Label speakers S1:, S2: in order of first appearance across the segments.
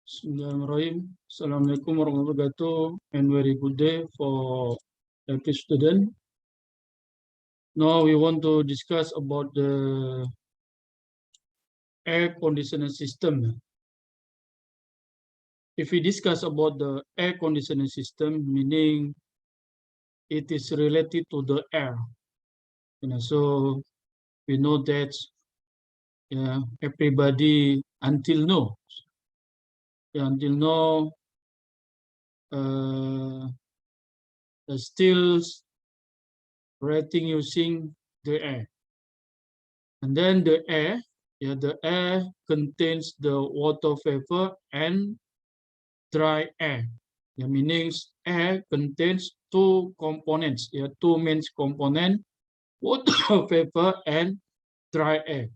S1: Bismillahirrahmanirrahim. Assalamualaikum warahmatullahi wabarakatuh, and very good day for every student. Now we want to discuss about the air conditioning system. If we discuss about the air conditioning system, meaning it is related to the air. So we know that everybody until now still breathing using the air. And then the air contains the water vapor and dry air. Meaning air contains two components, two main components, water vapor and dry air.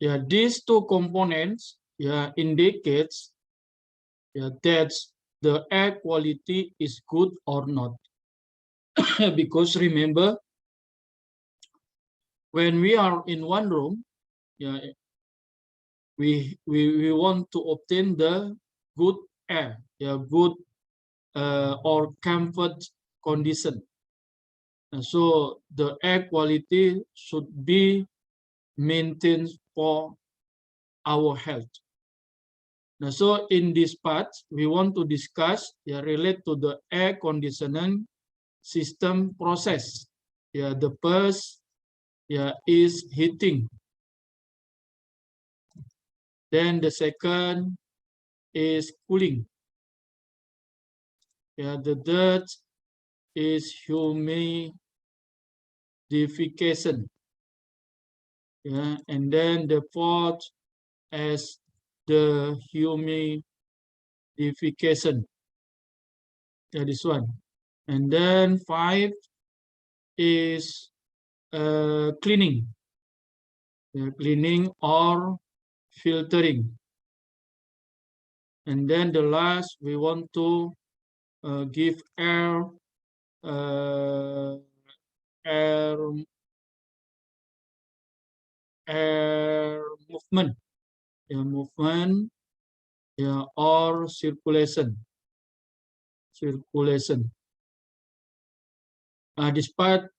S1: These two components indicates that the air quality is good or not. Because remember, when we are in one room, we want to obtain the good air, good or comfort condition. And so the air quality should be maintained for our health. Now, so in this part, we want to discuss relate to the air conditioning system process. The first is heating. Then the second is cooling. The third is humidification. And then the fourth is the humidification. This one. And then 5 is cleaning. Cleaning or filtering. And then the last, we want to give air movement, or circulation. This part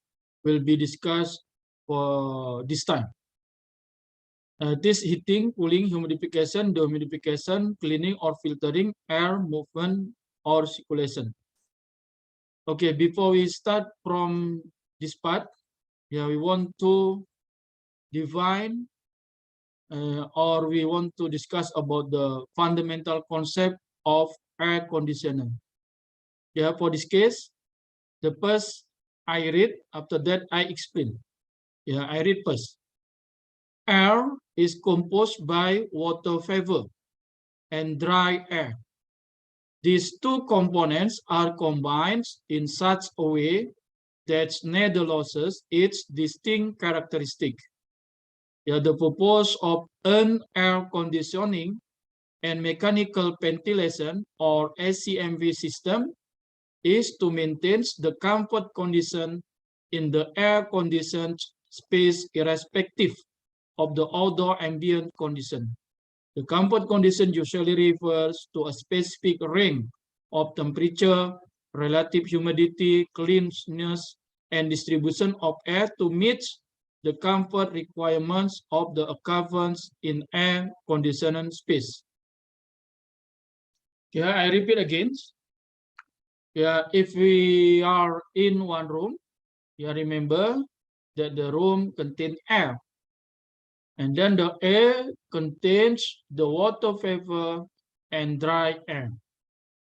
S1: will be discussed for this time. This heating, cooling, humidification, dehumidification, cleaning or filtering, air movement or circulation. Okay, before we start from this part, we want to define or we want to discuss about the fundamental concept of air conditioning. For this case, the first I read, after that I explain. I read first. Air is composed by water vapor and dry air. These two components are combined in such a way that neither loses its distinct characteristic. The purpose of an air conditioning and mechanical ventilation or ACMV system is to maintain the comfort condition in the air-conditioned space irrespective of the outdoor ambient condition. The comfort condition usually refers to a specific range of temperature, relative humidity, cleanness, and distribution of air to meet the comfort requirements of the occupants in air conditioned space. I repeat again. If we are in one room, remember that the room contains air. And then the air contains the water vapor and dry air.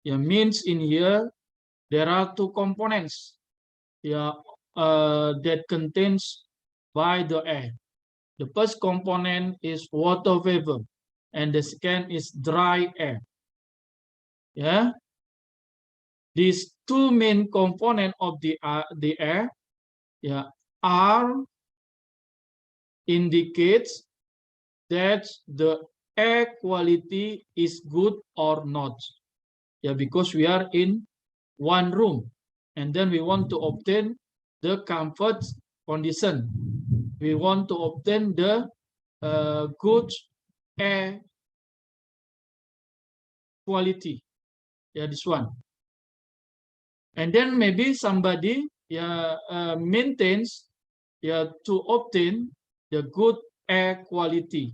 S1: Means in here, there are two components that contains by the air. The first component is water vapor, and the second is dry air. These two main components of the air are indicates that the air quality is good or not. Because we are in one room and then we want to obtain the comfort condition. We want to obtain the good air quality. Yeah, this one. And then maybe somebody maintains to obtain the good air quality.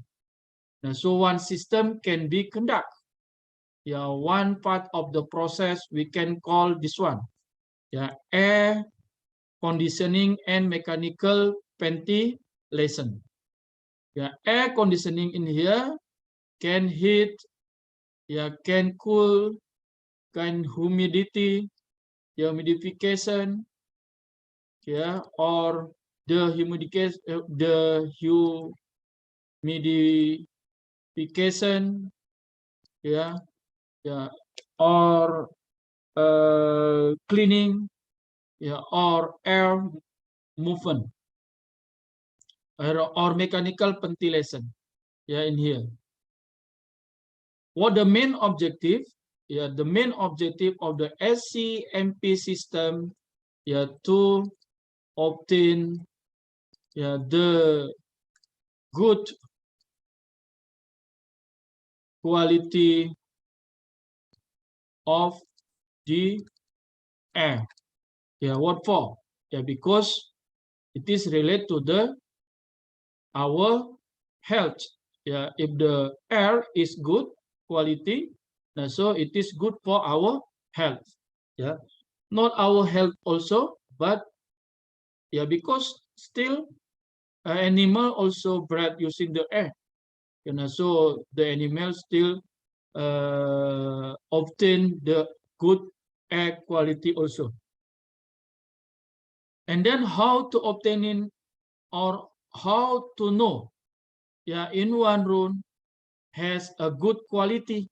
S1: Now, so one system can be conduct. One part of the process we can call this one. Air conditioning and mechanical ventilation. Air conditioning in here can heat, can cool, can humidification, or the humidification, or cleaning, or air movement, or mechanical ventilation, in here. What the main objective? The main objective of the SCMP system, to obtain the good quality of the air. What for? Because it is related to our health. If the air is good quality, so it is good for our health. Not our health also, but because still animal also breathe using the air. So the animal still obtain the good air quality also. And then how to obtain it, or how to know in one room has a good quality.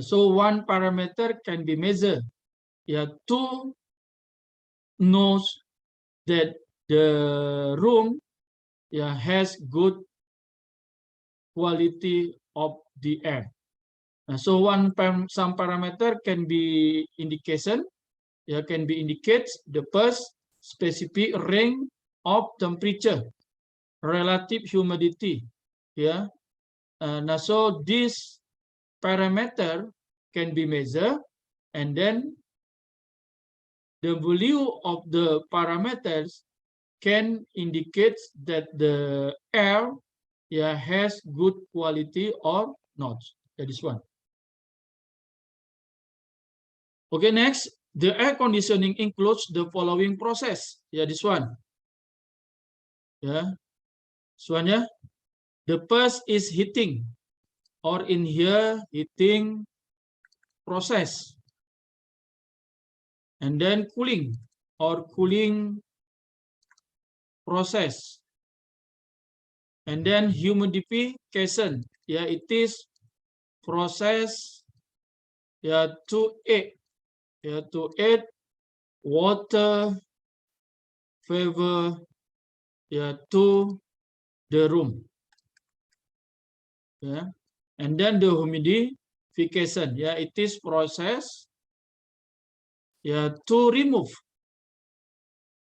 S1: So one parameter can be measured to know that the room has good quality of the air. So some parameter can be indication, can be indicates the first specific range of temperature, relative humidity. So this parameter can be measured, and then the value of the parameters can indicate that the air has good quality or not. That is one. Okay, next, the air conditioning includes the following process. This one. This one, the first is heating, or in here, heating process. And then cooling, or cooling process. And then humidification, it is process to add water vapor to the room. And then the humidification, it is process to remove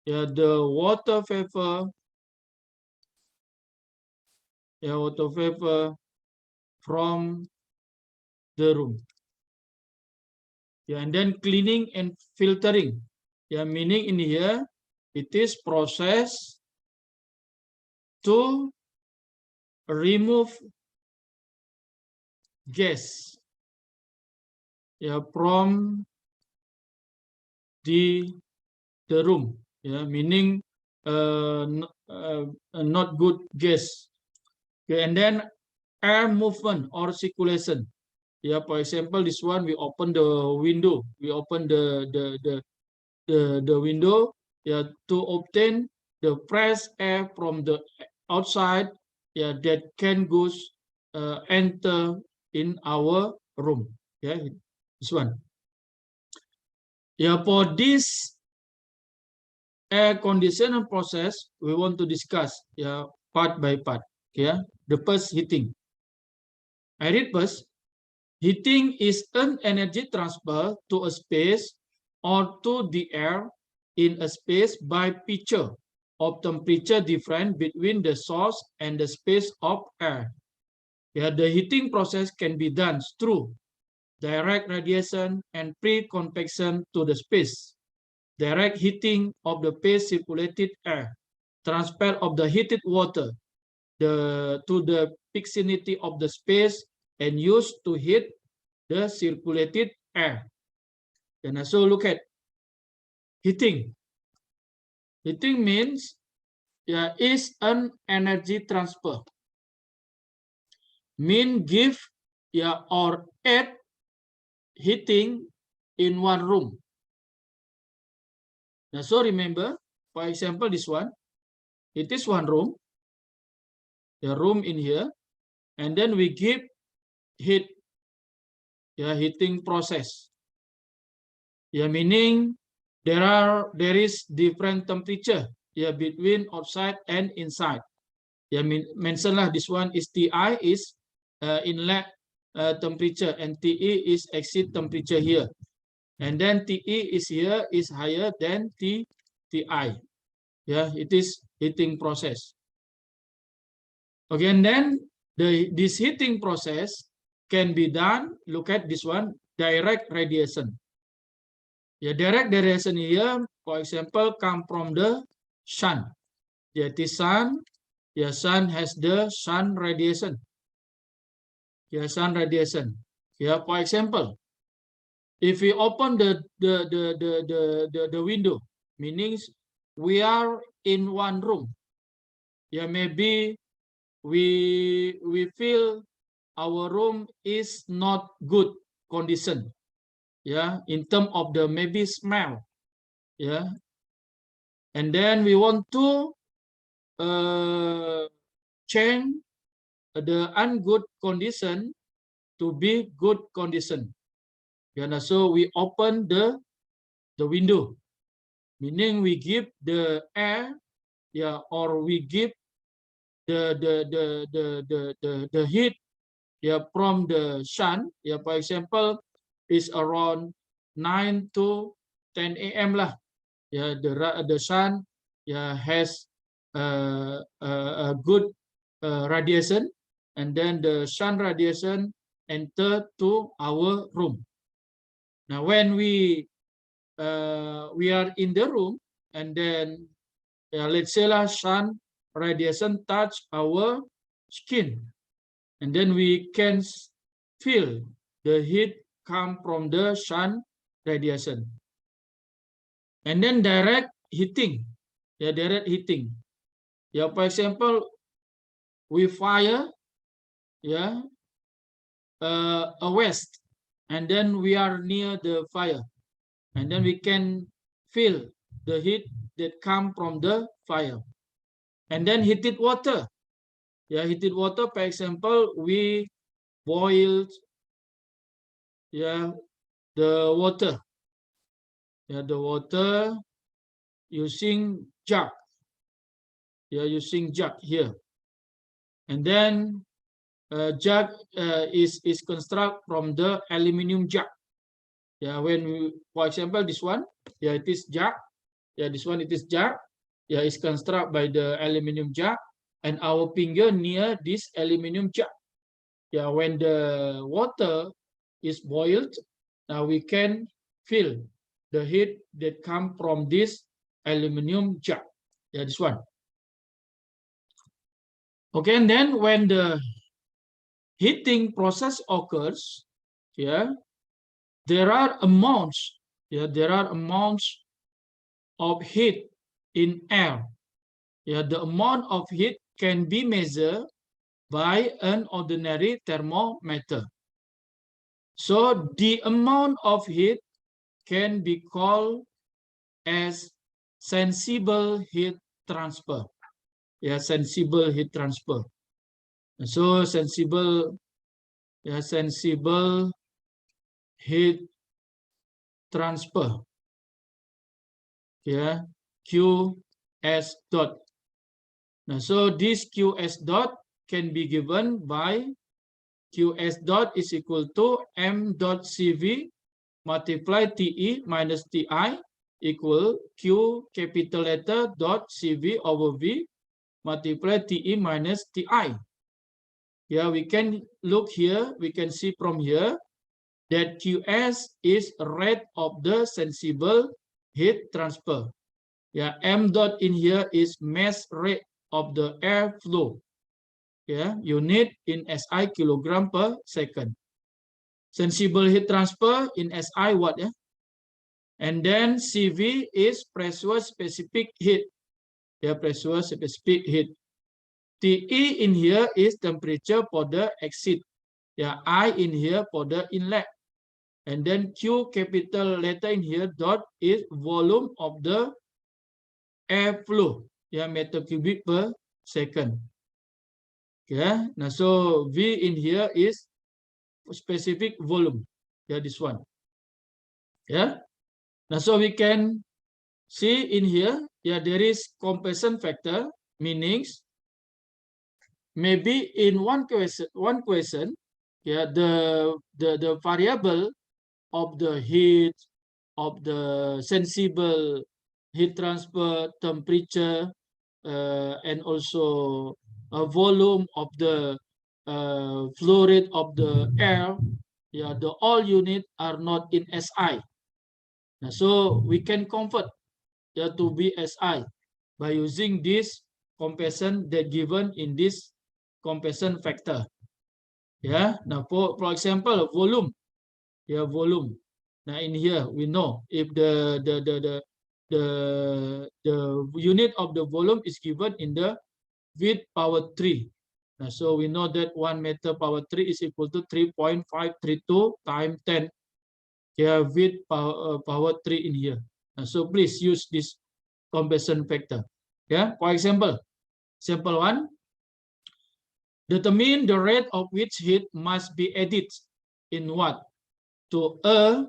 S1: the water vapor from the room. And then cleaning and filtering, meaning in here it is process to remove gas from the room, meaning not good gas. And then air movement or circulation. For example, this one, we open the window. We open the window to obtain the fresh air from the outside that can go enter in our room. This one. For this air conditioning process, we want to discuss part by part. The first, heating. I read first. Heating is an energy transfer to a space or to the air in a space by pitcher of temperature difference between the source and the space of air. The heating process can be done through direct radiation, and pre-convection to the space, direct heating of the phase circulated air, transfer of the heated water to the vicinity of the space and used to heat the circulated air. And so look at heating. Heating means is an energy transfer. Mean give or add heating in one room. Now, so remember, for example, this one, it is one room, the room in here, and then we give heat, heating process. Meaning there is different temperature between outside and inside. Mention lah, this one is TI is inlet temperature and TE is exit temperature here. And then TE is here is higher than TI. It is heating process. Okay, and then this heating process can be done, look at this one, direct radiation. Direct radiation here, for example, come from the sun. The sun, sun has the sun radiation. Sun radiation. For example, if we open the window, meaning we are in one room. Maybe we feel our room is not good condition. In terms of the maybe smell. And then we want to change the ungood condition to be good condition. So we open the window, meaning we give the air, or we give the heat, from the sun. For example, is around 9 to 10 a.m. lah. The sun has a good radiation, and then the sun radiation enter to our room. Now, when we are in the room, and then let's say lah, sun radiation touch our skin, and then we can feel the heat come from the sun radiation. And then direct heating, direct heating. For example, we fire, a waste, and then we are near the fire, and then we can feel the heat that come from the fire. And then heated water. Heated water, for example, we boiled the water. The water using jug. Using jug here. And then jug is constructed from the aluminum jug. When we, for example, this one, it is jug. This one it is jug. Is constructed by the aluminum jug, and our finger near this aluminum jug. When the water is boiled, now we can feel the heat that come from this aluminum jug. This one. Okay, and then when the heating process occurs, there are amounts. There are amounts of heat in air. The amount of heat can be measured by an ordinary thermometer. So the amount of heat can be called as sensible heat transfer. Sensible heat transfer. So sensible heat transfer. QS dot. Now, so this QS dot can be given by QS dot is equal to M dot CV multiply TE minus TI equal Q capital letter dot CV over V multiply TE minus TI. We can look here, we can see from here, that QS is rate of the sensible heat transfer. Yeah, M dot in here is mass rate of the air flow. Yeah, unit in SI kilogram per second. Sensible heat transfer in SI watt. Yeah, and then CV is pressure specific heat. Yeah, pressure specific heat. TE in here is temperature for the exit. Yeah, I in here for the inlet. And then Q capital letter in here dot is volume of the air flow. Yeah, meter cubic per second. Okay, now so V in here is specific volume. Yeah, this one. Yeah, now so we can see in here, yeah, there is compression factor, meanings maybe in one question, yeah, the variable of the heat, of the sensible heat transfer, temperature, and also a volume of the flow rate of the air, yeah, the all unit are not in SI. Now, so we can convert, yeah, to be SI by using this compression that given in this compression factor. Yeah. Now, for example, volume. Yeah, volume. Now in here we know if the unit of the volume is given in the with power 3. Now, so we know that 1 meter power 3 is equal to 3.532 times 10. Yeah, with power 3 in here. Now, so please use this compression factor. Yeah, for example, sample 1. Determine the rate of which heat must be added in what? To a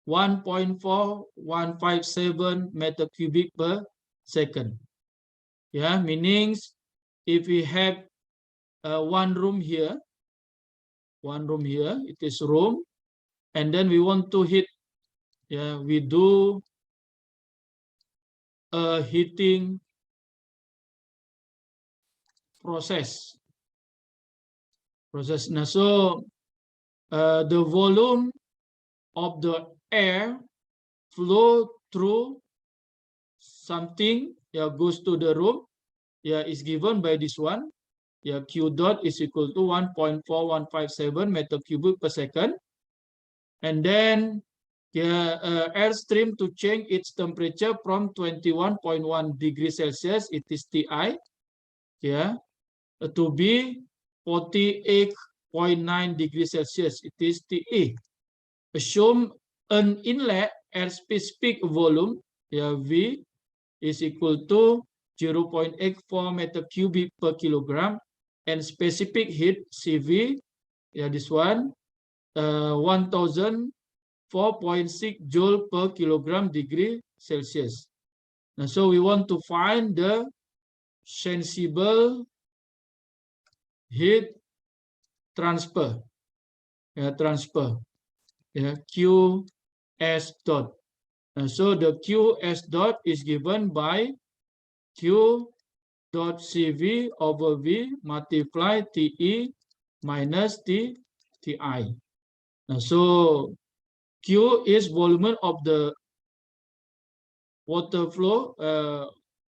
S1: 1.4157 meter cubic per second. Yeah, meanings if we have one room here, it is room, and then we want to heat. Yeah, we do a heating process. Now, so the volume of the air flow through something, yeah, goes to the room, yeah, is given by this one. Yeah, Q dot is equal to 1.4157 meter cubic per second. And then, yeah, airstream to change its temperature from 21.1 degrees Celsius, it is TI, yeah, to be 48.9 degrees Celsius, it is TE. Assume an inlet air specific volume, yeah, V is equal to 0.84 meter cubic per kilogram, and specific heat CV, yeah, this one, 1004.6 joule per kilogram degree Celsius. Now, so we want to find the sensible heat transfer, yeah, yeah, QS dot. So the QS dot is given by Q dot CV over V multiply TE minus TI. So Q is volume of the water flow,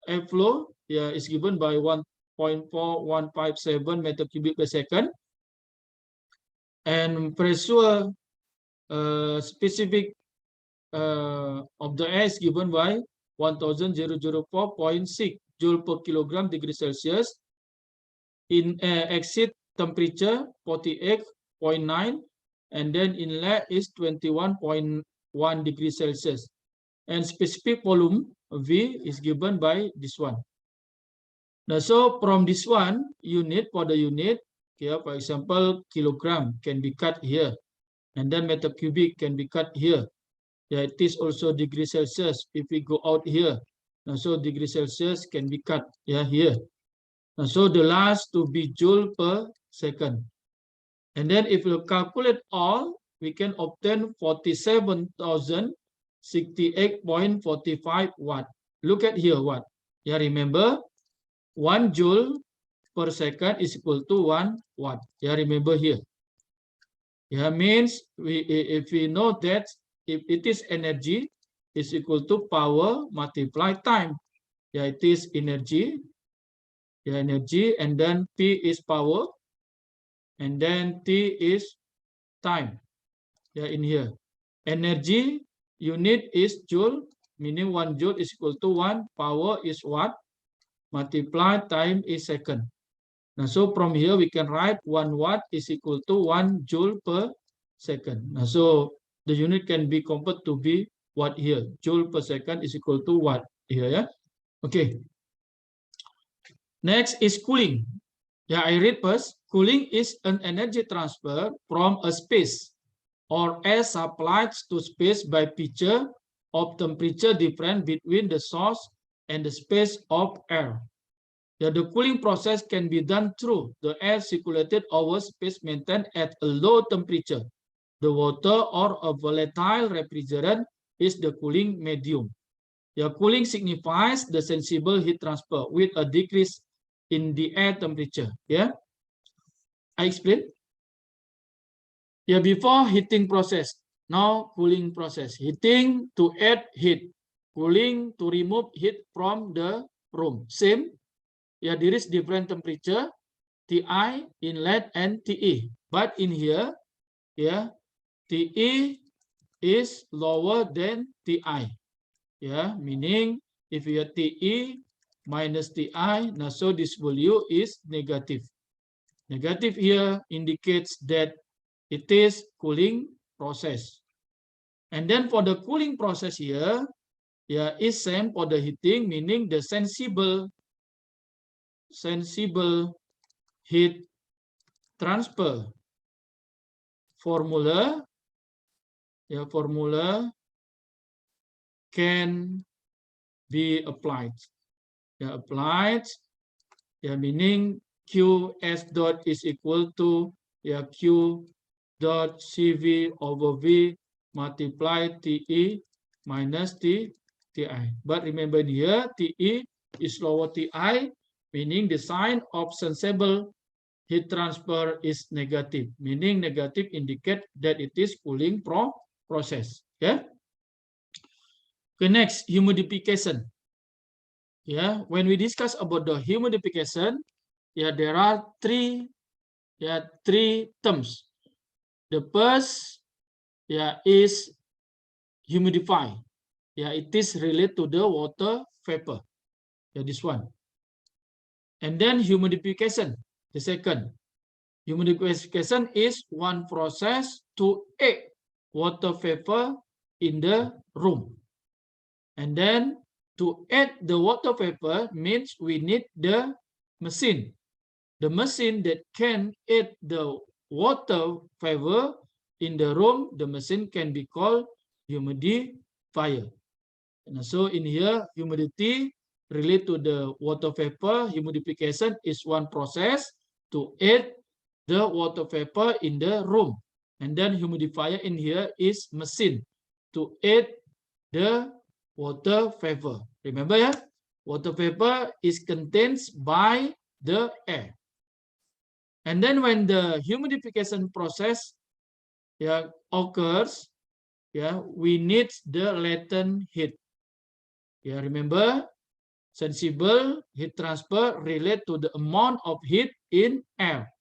S1: air flow, yeah, is given by 1.4157 meter cubic per second. And pressure specific of the air is given by 1004.6 joule per kilogram degree Celsius. In exit temperature 48.9, and then inlet is 21.1 degrees Celsius. And specific volume V is given by this one. Now, so from this one, unit for the unit, okay, for example, kilogram can be cut here, and then meter cubic can be cut here. Yeah, it is also degree Celsius. If we go out here, now so degree Celsius can be cut, yeah, here. Now, so the last to be joule per second. And then if we calculate all, we can obtain 47,068.45 watt. Look at here watt. Yeah, remember 1 joule per second is equal to 1 watt. Yeah, remember here. Yeah, means if we know that if it is energy is equal to power multiply time. Yeah, it is energy. Yeah, energy, and then P is power, and then T is time. Yeah, in here. Energy unit is joule, meaning 1 joule is equal to 1. Power is watt. Multiply time is second. Now, so from here we can write 1 watt is equal to 1 joule per second. Now, so the unit can be converted to be watt here. Joule per second is equal to watt here. Yeah. Okay. Next is cooling. Yeah, I read first. Cooling is an energy transfer from a space or air supplied to space by pitcher of temperature difference between the source and the space of air. Yeah, the cooling process can be done through the air circulated over space maintained at a low temperature. The water or a volatile refrigerant is the cooling medium. Yeah, cooling signifies the sensible heat transfer with a decrease in the air temperature. Yeah, I explain. Yeah, before heating process, now cooling process. Heating to add heat, cooling to remove heat from the room. Same. Yeah, there is different temperature, Ti, inlet, and Te. But in here, yeah, Te is lower than Ti. Yeah, meaning if you have Te minus Ti, now so this value is negative. Negative here indicates that it is cooling process. And then for the cooling process here, yeah, is same for the heating, meaning the sensible heat transfer formula, yeah, formula can be applied. Yeah, applied, yeah, meaning Qs dot is equal to, yeah, Q dot Cv over V multiply Te minus Ti. But remember here, Te is lower Ti, meaning the sign of sensible heat transfer is negative, meaning negative indicate that it is cooling process. Okay. Okay, next, humidification. Yeah, when we discuss about the humidification, yeah, there are three terms. The first, yeah, is humidify. Yeah, it is related to the water vapor. Yeah, this one. And then humidification, the second. Humidification is one process to add water vapor in the room. And then to add the water vapor means we need the machine. The machine that can add the water vapor in the room, the machine can be called humidifier. And so in here, humidity related to the water vapor, humidification is one process to add the water vapor in the room. And then humidifier in here is machine to add the water vapor. Remember, yeah? Water vapor is contained by the air. And then when the humidification process, yeah, occurs, yeah, we need the latent heat. Yeah, remember, sensible heat transfer relate to the amount of heat in air.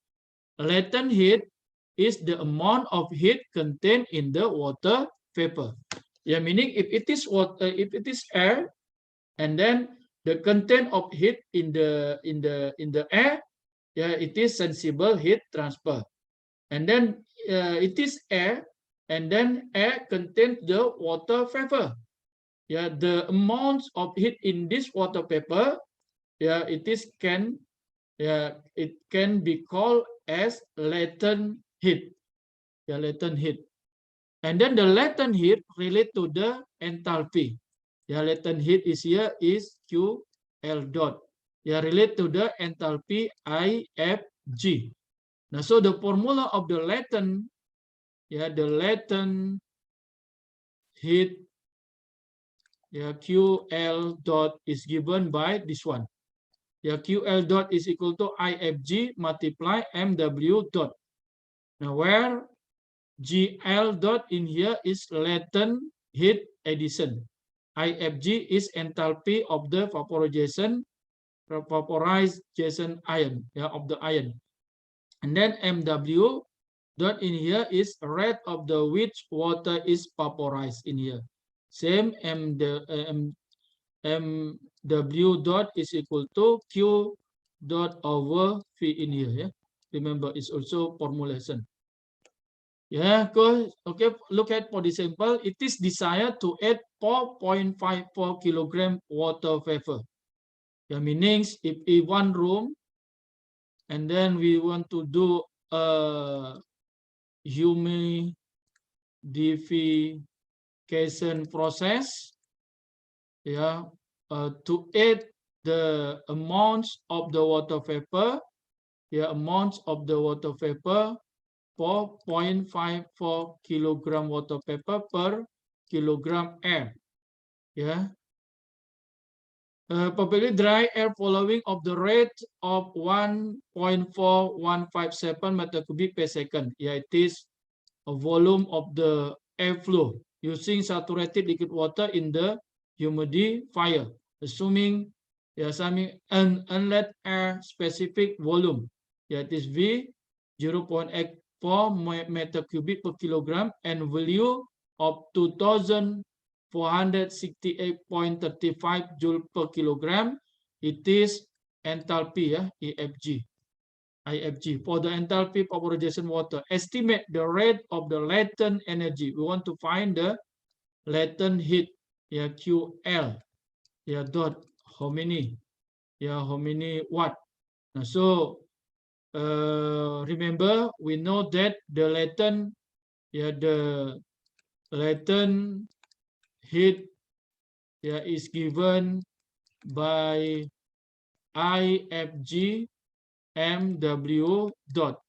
S1: Latent heat is the amount of heat contained in the water vapor. Yeah, meaning if it is water, if it is air, and then the content of heat in the air, yeah, it is sensible heat transfer. And then it is air, and then air contains the water vapor. Yeah, the amount of heat in this water vapor, yeah, it can be called as latent heat. Yeah, latent heat. And then the latent heat relate to the enthalpy. Yeah, latent heat is here is QL dot. Yeah, relate to the enthalpy IFG. Now, so the formula of the latent, yeah, the latent heat, yeah, QL dot is given by this one. Yeah, QL dot is equal to IFG multiply MW dot. Now, where GL dot in here is latent heat addition. IFG is enthalpy of the vaporization ion, of the ion. And then MW dot in here is rate of the which water is vaporized in here. Same MW dot is equal to Q dot over V in here. Yeah, remember it's also formulation. Yeah, go. Okay, look at for the sample. It is desired to add 4.54 kilogram water vapor. Yeah, meanings if in one room, and then we want to do a humidification process. Yeah, to add the amounts of the water vapor. Yeah, amounts of the water vapor. 4.54 kilogram water vapor per kilogram air. Yeah. Perfectly dry air following of the rate of 1.4157 meter cubic per second. Yeah, it is a volume of the airflow using saturated liquid water in the humidifier, assuming an inlet air specific volume. Yeah, it is V 0.84 meter cubic per kilogram and value of 2,468.35 joule per kilogram. It is enthalpy, EFG. IFG. For the enthalpy vaporization water, estimate the rate of the latent energy. We want to find the latent heat, QL, dot how many watt. Now, so remember, we know that the latent heat is given by IFG MW dot,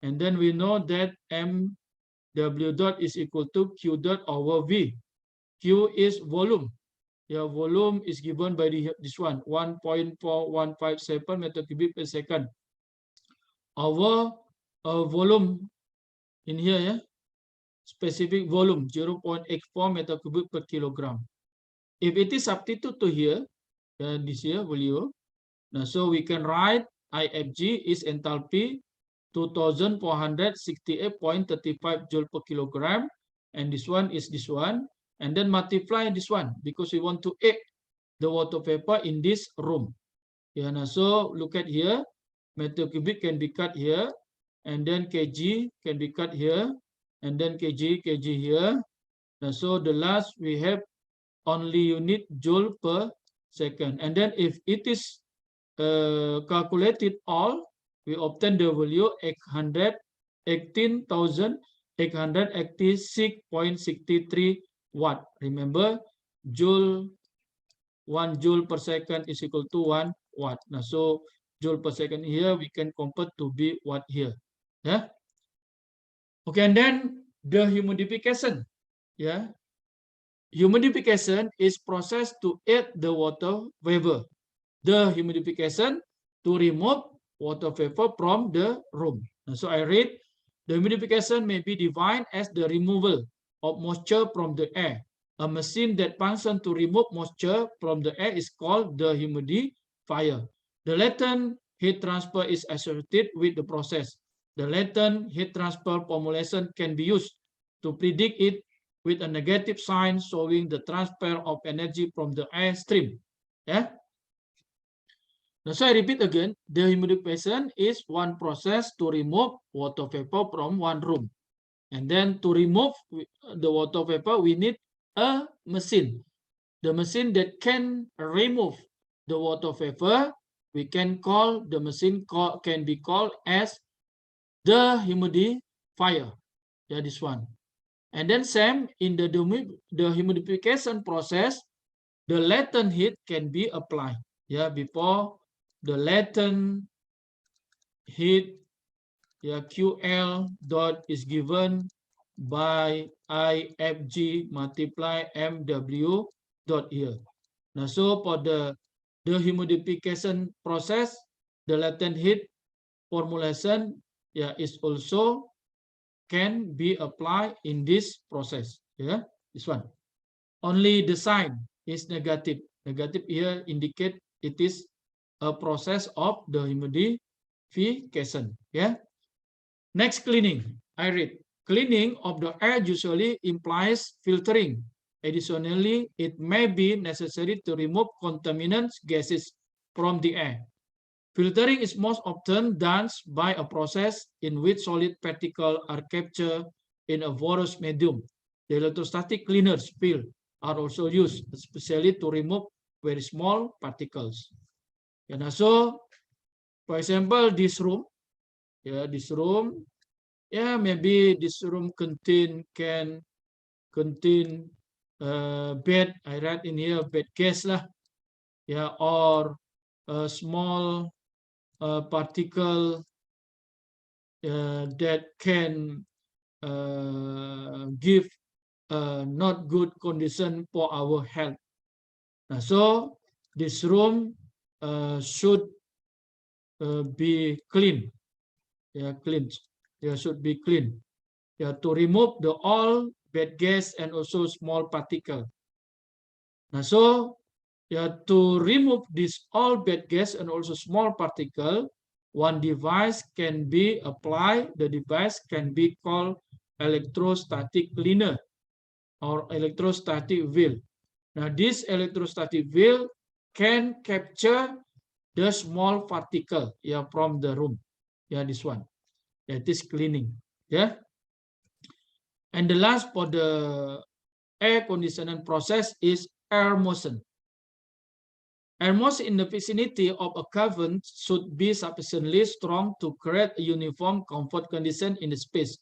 S1: and then we know that MW dot is equal to Q dot over V. Q is volume. Volume is given by this one, 1.4157 meter cubic per second. Our volume in here, specific volume 0.84 meter cubic per kilogram. If it is substituted to here, this here value, so we can write IFG is enthalpy 2,468.35 joule per kilogram, and this one is this one, and then multiply this one because we want to add the water vapor in this room. So look at here, meter cubic can be cut here, and then kg can be cut here, and then kg here. So the last we have only unit joule per second, and then if it is calculated all, we obtain the value 18,886.63 watt. Remember, joule 1 joule per second is equal to 1 watt. Now, so joule per second here we can convert to be watt here. Yeah. Okay, and then the humidification. Yeah. Humidification is process to add the water vapor. The humidification to remove water vapor from the room. So I read, the humidification may be defined as the removal of moisture from the air. A machine that functions to remove moisture from the air is called the humidifier. The latent heat transfer is associated with the process. The latent heat transfer formulation can be used to predict it with a negative sign showing the transfer of energy from the air stream. Yeah. Now, so I repeat again, the humidification is one process to remove water vapor from one room. And then to remove the water vapor, we need a machine. The machine that can remove the water vapor, we can call the machine can be called as the humidifier. Yeah, this one. And then same in the humidification process, the latent heat can be applied. Yeah, before the latent heat, QL dot is given by IFG multiply MW dot here. Now, so for the humidification process, the latent heat formulation is also can be applied in this process. Yeah, this one. Only the sign is negative. Negative here indicate it is a process of the humidification. Yeah. Next, cleaning. I read. Cleaning of the air usually implies filtering. Additionally, it may be necessary to remove contaminants gases from the air. Filtering is most often done by a process in which solid particles are captured in a porous medium. The electrostatic cleaners field are also used, especially to remove very small particles. And so, for example, this room, maybe this room can contain bad. I read in here bad gas lah, or a small particle that can give not good condition for our health. So this room should be clean. Should be clean. To remove the all bad gas and also small particle. So to remove this all bad gas and also small particle, one device can be applied. The device can be called electrostatic cleaner or electrostatic wheel. Now this electrostatic wheel can capture the small particle from the room. This one. It is cleaning. And the last for the air conditioning process is air motion. Air motion in the vicinity of a cavern should be sufficiently strong to create a uniform comfort condition in the space,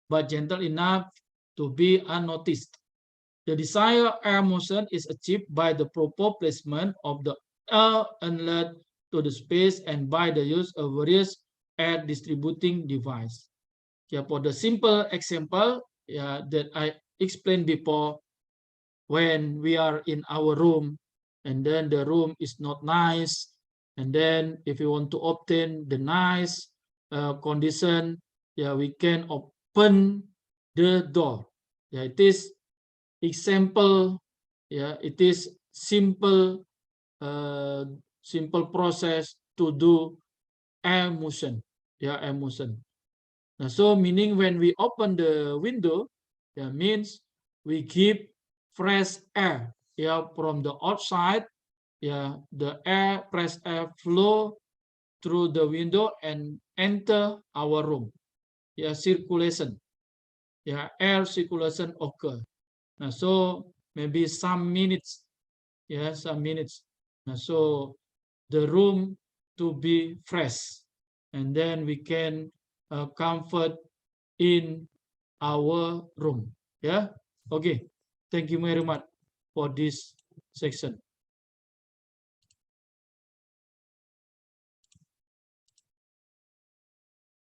S1: but gentle enough to be unnoticed. The desired air motion is achieved by the proper placement of the air inlet to the space and by the use of various air distributing device. For the simple example that I explained before, when we are in our room and then the room is not nice, and then if you want to obtain the nice condition, we can open the door. It is example. It is simple process to do air motion. Air motion. So meaning when we open the window, means we give fresh air from the outside. The air, fresh air flow through the window and enter our room. Circulation. Air circulation occur. So maybe some minutes. Some minutes. So the room to be fresh, and then we can comfort in our room. Okay. Thank you very much for this section.